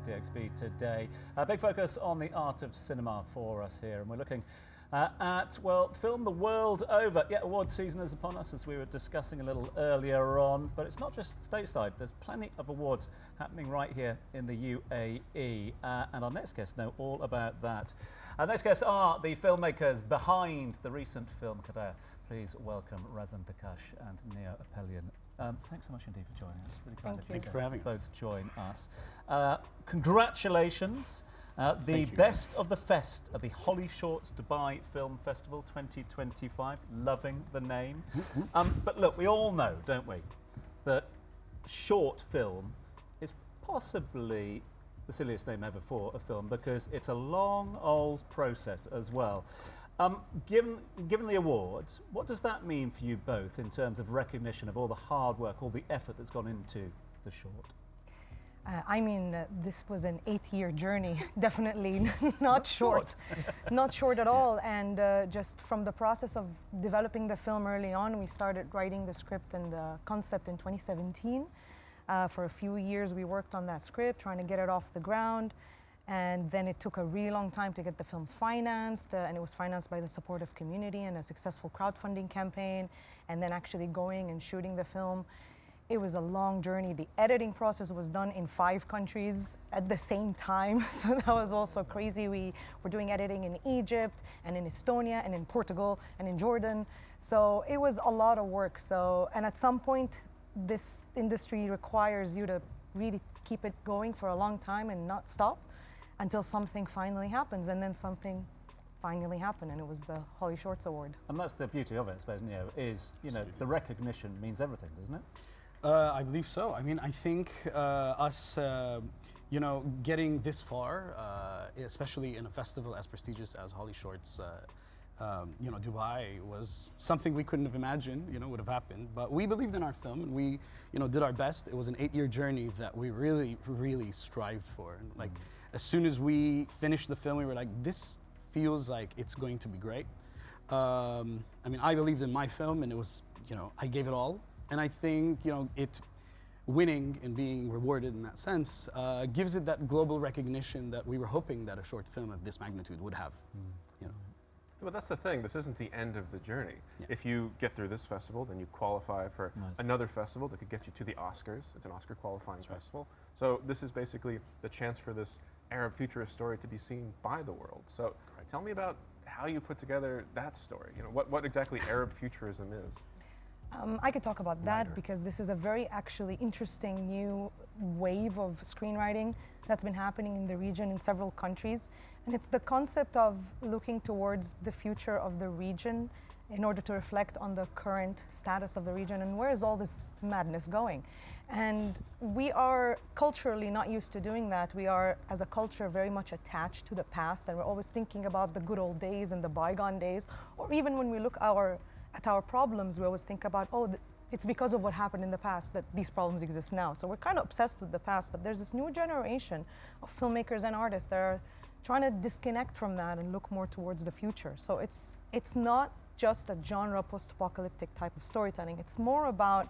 DXB today. A big focus on the art of cinema for us here, and we're looking at, well, film the world over. Yeah, award season is upon us, as we were discussing a little earlier on, but it's not just stateside. There's plenty of awards happening right here in the UAE, and our next guests know all about that. Our next guests are the filmmakers behind the recent film Karayr. Please welcome Razan Takash and Neo Apelian. Thanks so much indeed for joining us. Really kind of you. Thank you for having us. Both join us. Congratulations. The Best of the Fest at the Holly Shorts Dubai Film Festival 2025. Loving the name. But look, we all know, don't we, that short film is possibly the silliest name ever for a film, because it's a long, old process as well. Given the awards, what does that mean for you both in terms of recognition of all the hard work, all the effort that's gone into the short? I mean, this was an 8-year journey, definitely not short. Not short at all. And just from the process of developing the film early on, we started writing the script and the concept in 2017. For a few years, we worked on that script, trying to get it off the ground. And then it took a really long time to get the film financed, and it was financed by the supportive community and a successful crowdfunding campaign, and then actually going and shooting the film. It was a long journey. The editing process was done in 5 countries at the same time, so that was also crazy. We were doing editing in Egypt, and in Estonia, and in Portugal, and in Jordan. So it was a lot of work. So, and at some point, this industry requires you to really keep it going for a long time and not stop until something finally happens, and then something finally happened, and it was the Holly Shorts Award. And that's the beauty of it, I suppose, Neo, is, you know, the recognition means everything, doesn't it? I believe so. I mean, I think us, you know, getting this far, especially in a festival as prestigious as Holly Shorts, you know, Dubai, was something we couldn't have imagined, you know, would have happened. But we believed in our film, and we, you know, did our best. It was an 8-year journey that we really, really strived for. And like, as soon as we finished the film, we were like, this feels like it's going to be great. I mean, I believed in my film, and it was, you know, I gave it all. And I think, you know, it winning and being rewarded in that sense gives it that global recognition that we were hoping that a short film of this magnitude would have. You know. Well, that's the thing. This isn't the end of the journey. Yeah. If you get through this festival, then you qualify for another festival that could get you to the Oscars. It's an Oscar qualifying festival. So this is basically the chance for this Arab futurist story to be seen by the world. So tell me about how you put together that story. You know, what exactly Arab futurism is. I could talk about that because this is a very actually interesting new wave of screenwriting that's been happening in the region in several countries. And it's the concept of looking towards the future of the region in order to reflect on the current status of the region and where is all this madness going. And we are culturally not used to doing that. We are, as a culture, very much attached to the past, and we're always thinking about the good old days and the bygone days, or even when we look at our problems, we always think about, oh, it's because of what happened in the past that these problems exist now. So we're kind of obsessed with the past, but there's this new generation of filmmakers and artists that are trying to disconnect from that and look more towards the future. So it's not just a genre post-apocalyptic type of storytelling. It's more about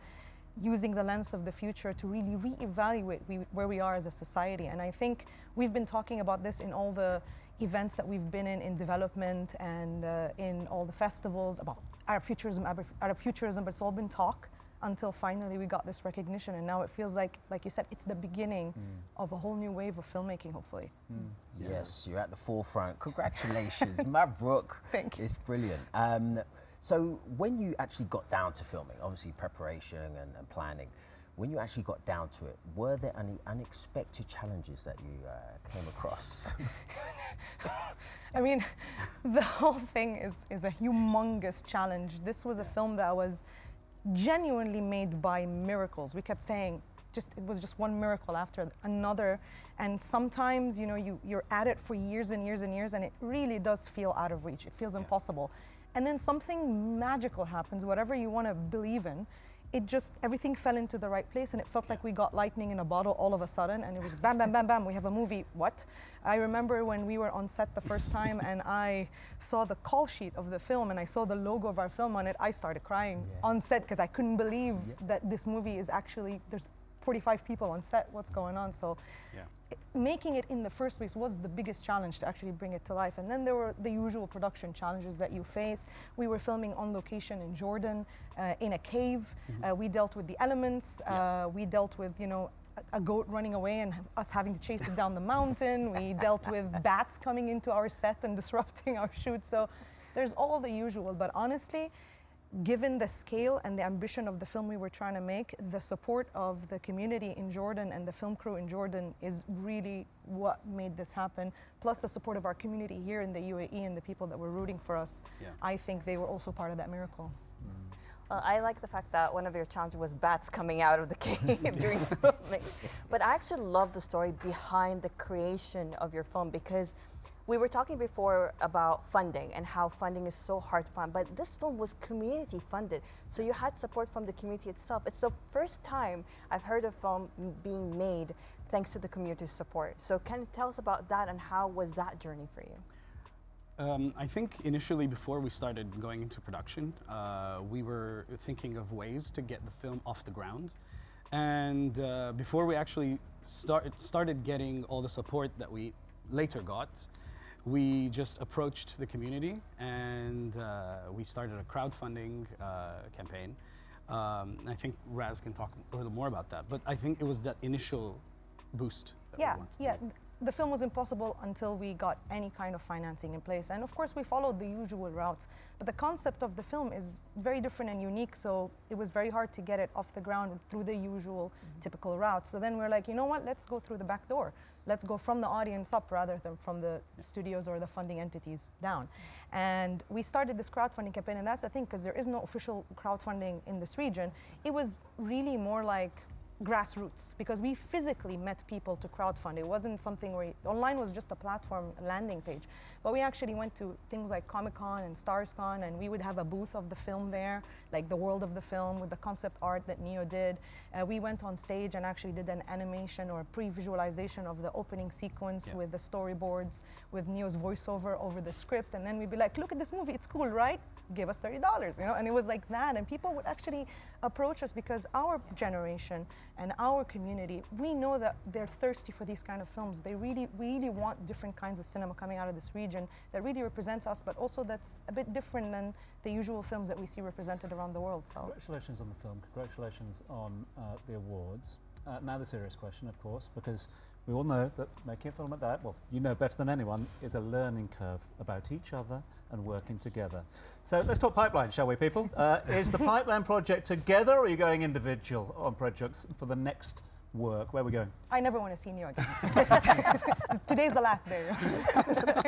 using the lens of the future to really reevaluate where we are as a society. And I think we've been talking about this in all the events that we've been in development and in all the festivals about Arab futurism, but it's all been talk until finally we got this recognition, and now it feels like you said, it's the beginning of a whole new wave of filmmaking, hopefully. Yes, you're at the forefront. Congratulations, Mabruk. Thank you. It's brilliant. So when you actually got down to filming, obviously preparation and planning, when you actually got down to it, were there any unexpected challenges that you came across? I mean, the whole thing is a humongous challenge. This was a film that was genuinely made by miracles. We kept saying, it was just one miracle after another. And sometimes, you know, you're at it for years and years and years, and it really does feel out of reach. It feels impossible. And then something magical happens, whatever you want to believe in. Everything fell into the right place, and it felt like we got lightning in a bottle all of a sudden, and it was bam, bam, bam, bam, we have a movie, what? I remember when we were on set the first time and I saw the call sheet of the film and I saw the logo of our film on it, I started crying on set because I couldn't believe that this movie is actually, there's 45 people on set, what's going on? So making it in the first place was the biggest challenge to actually bring it to life. And then there were the usual production challenges that you face. We were filming on location in Jordan, in a cave. We dealt with the elements. We dealt with, you know, a goat running away and us having to chase it down the mountain. We dealt with bats coming into our set and disrupting our shoot. So there's all the usual, but honestly, given the scale and the ambition of the film we were trying to make, the support of the community in Jordan and the film crew in Jordan is really what made this happen. Plus the support of our community here in the UAE and the people that were rooting for us. I think they were also part of that miracle. Well, I like the fact that one of your challenges was bats coming out of the cave during filming. But I actually love the story behind the creation of your film, because we were talking before about funding and how funding is so hard to find, but this film was community funded. So you had support from the community itself. It's the first time I've heard a film being made thanks to the community's support. So can you tell us about that, and how was that journey for you? I think initially, before we started going into production, we were thinking of ways to get the film off the ground. And before we actually started getting all the support that we later got, we just approached the community, and we started a crowdfunding campaign. I think Raz can talk a little more about that, but I think it was that initial boost that we wanted to make. The film was impossible until we got any kind of financing in place. And of course, we followed the usual routes. But the concept of the film is very different and unique, so it was very hard to get it off the ground through the usual typical routes. So then we're like, you know what, let's go through the back door. Let's go from the audience up rather than from the studios or the funding entities down. And we started this crowdfunding campaign, and that's the thing, because there is no official crowdfunding in this region. It was really more like grassroots, because we physically met people to crowdfund. It wasn't something where online was just a platform, a landing page, but we actually went to things like Comic-Con and StarsCon, and we would have a booth of the film there, like the world of the film with the concept art that Neo did. We went on stage and actually did an animation or pre-visualization of the opening sequence with the storyboards, with Neo's voiceover over the script, and then we'd be like, look at this movie, it's cool, right? Give us $30, you know, and it was like that, and people would actually approach us because our generation and our community, we know that they're thirsty for these kind of films. They really want different kinds of cinema coming out of this region that really represents us, but also that's a bit different than the usual films that we see represented around the world. So congratulations on the film, congratulations on the awards. Now the serious question, of course, because we all know that making a film like that, well, you know better than anyone, is a learning curve about each other and working together. So let's talk pipeline, shall we, people? Is the pipeline project together, or are you going individual on projects for the next work? Where are we going? I never want to see Neo again. Today's the last day.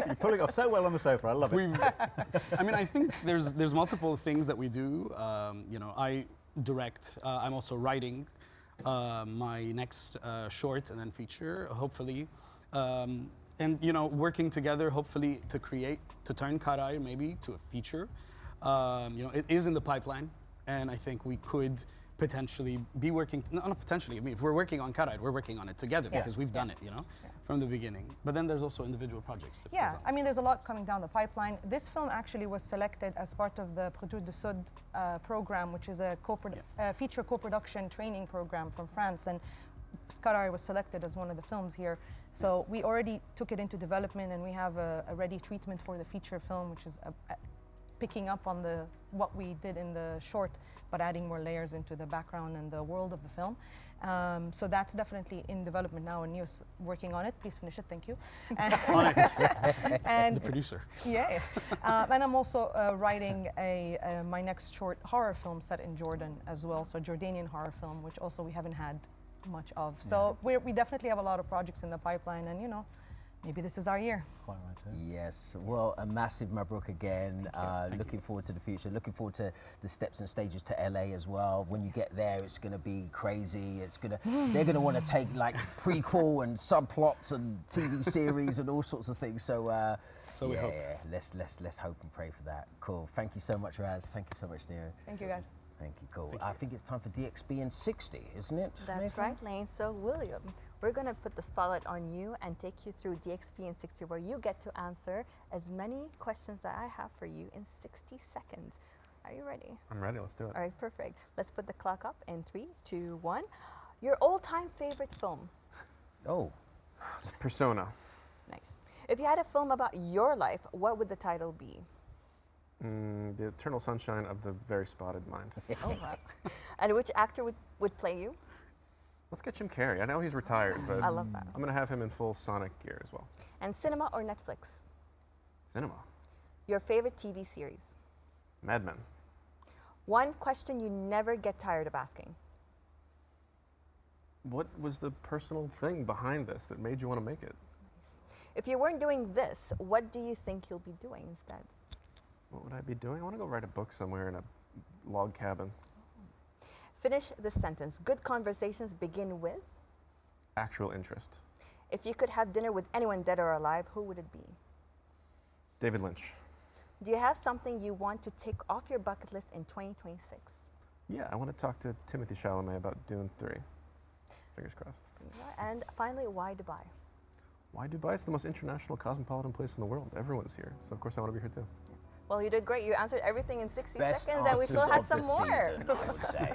You're pulling off so well on the sofa. I love it. I mean, I think there's multiple things that we do. You know, I direct. I'm also writing my next short and then feature, hopefully. And you know, working together, hopefully, to turn Karayr maybe to a feature. You know, it is in the pipeline, and I think we could potentially be working, not potentially, I mean, if we're working on Karayr, we're working on it together because we've done it, you know, from the beginning. But then there's also individual projects. I mean, there's a lot coming down the pipeline. This film actually was selected as part of the Produit de Sud program, which is a feature co-production training program from France. And Karayr was selected as one of the films here. So we already took it into development, and we have a ready treatment for the feature film, which is picking up on what we did in the short, but adding more layers into the background and the world of the film. So that's definitely in development now, and Neo's working on it. Please finish it, thank you. On it. And the producer. Yeah. And I'm also writing my next short horror film set in Jordan as well, so Jordanian horror film, which also we haven't had much of. So we definitely have a lot of projects in the pipeline, and you know, maybe this is our year. Quite right, Yes, well, a massive Mabruk again. Looking forward to the future. Looking forward to the steps and stages to LA as well. When you get there, it's going to be crazy. It's gonna, they're going to want to take like prequel and subplots and TV series and all sorts of things. So, we hope. Let's hope and pray for that. Cool. Thank you so much, Raz. Thank you so much, Neo. Thank you, guys. Thank you. Cool. I think it's time for DXB in 60, isn't it? That's right, Lane. So, William, we're going to put the spotlight on you and take you through DXB in 60, where you get to answer as many questions that I have for you in 60 seconds. Are you ready? I'm ready. Let's do it. All right, perfect. Let's put the clock up in 3, 2, 1. Your all-time favorite film? Oh, Persona. Nice. If you had a film about your life, what would the title be? The Eternal Sunshine of the Very Spotted Mind. Oh, wow. And which actor would play you? Let's get Jim Carrey. I know he's retired, but I love that. I'm going to have him in full Sonic gear as well. And cinema or Netflix? Cinema. Your favorite TV series? Mad Men. One question you never get tired of asking? What was the personal thing behind this that made you want to make it? Nice. If you weren't doing this, what do you think you'll be doing instead? What would I be doing? I want to go write a book somewhere in a log cabin. Finish this sentence. Good conversations begin with? Actual interest. If you could have dinner with anyone dead or alive, who would it be? David Lynch. Do you have something you want to tick off your bucket list in 2026? Yeah, I want to talk to Timothy Chalamet about Dune 3. Fingers crossed. And finally, why Dubai? Why Dubai? It's the most international cosmopolitan place in the world. Everyone's here. So of course I want to be here too. Well, you did great. You answered everything in 60 Best seconds, and we answers still had of some the more. season, I would say.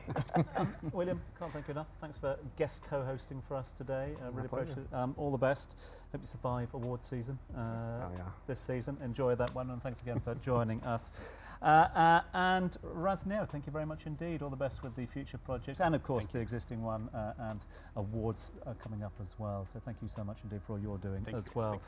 William, can't thank you enough. Thanks for guest co-hosting for us today. Really pleasure. appreciate it. All the best. Hope you survive award season Yeah. this season. Enjoy that one, and thanks again for joining us. And Razan, thank you very much indeed. All the best with the future projects, and of course the existing one, and awards coming up as well. So thank you so much indeed for all you're doing as well.